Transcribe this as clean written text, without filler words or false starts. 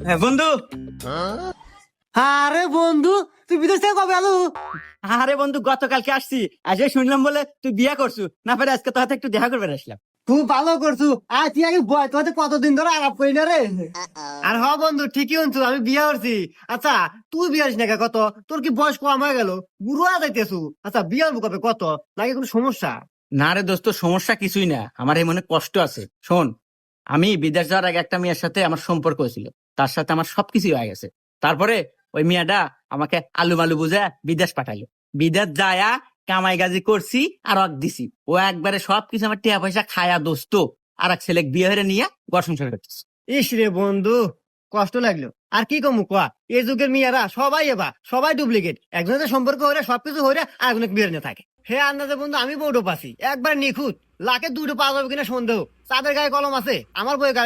হ্যাঁ বন্ধু। আরে বন্ধু, তুই বিদেশ থেকে কবে আলু? আরে বন্ধু, গতকালকে আসছি। আজকে শুনলাম বলে তুই বিয়ে করছু, না পারে আজকে তোর হাতে একটু দেখা করবে আসলাম। খুব ভালো করছু। আর তুই আগে বয়, তোর হাতে কতদিন ধরে আলাপ করি না রে। আর হ বন্ধু, ঠিকই শুনছু, আমি বিয়ে করছি। আচ্ছা, তুই বিয়ে হস না কে? কত তোর কি বয়স কম হয়ে গেল? বুড়ো হয়ে যাইতেছু। আচ্ছা, বিয়ে হবো কবে? কত নাকি কোনো সমস্যা? না রে দোস্ত, সমস্যা কিছুই না, আমার এই মনে কষ্ট আছে। শোন, আমি বিদেশ যাওয়ার আগে একটা মেয়ের সাথে আমার সম্পর্ক হয়েছিল, তার সাথে আমার সবকিছু হয়ে গেছে। তারপরে ওই মেয়েটা আমাকে আলু মালু বুঝে বিদেশ পাঠাইলো। বিদেশ যায়া কামাই গাজি করছি আর অক দিছি। ও একবারে সবকিছু আমার টিয়া পয়সা খায়া দোস্ত আর এক ছেলে বিয়ে হয়ে নিয়ে ঘর সংসার করতেছে। ইস রে বন্ধু, কষ্ট লাগলো। আর কি কমু কয়া, এই যুগের মেয়েরা সবাই সবাই ডুপ্লিকেট। একজনের সম্পর্ক হলে সবকিছু হলে আর একজনের বিয়ে নিয়ে থাকে। হে আন্দাজে বন্ধু, আমি বউটো পাচ্ছি একবার নিখুঁত। লাখে দুটো পাওয়া যাবে কিনা সন্দেহ। চাঁদের গায়ে কলম আছে, আমার বইয়ে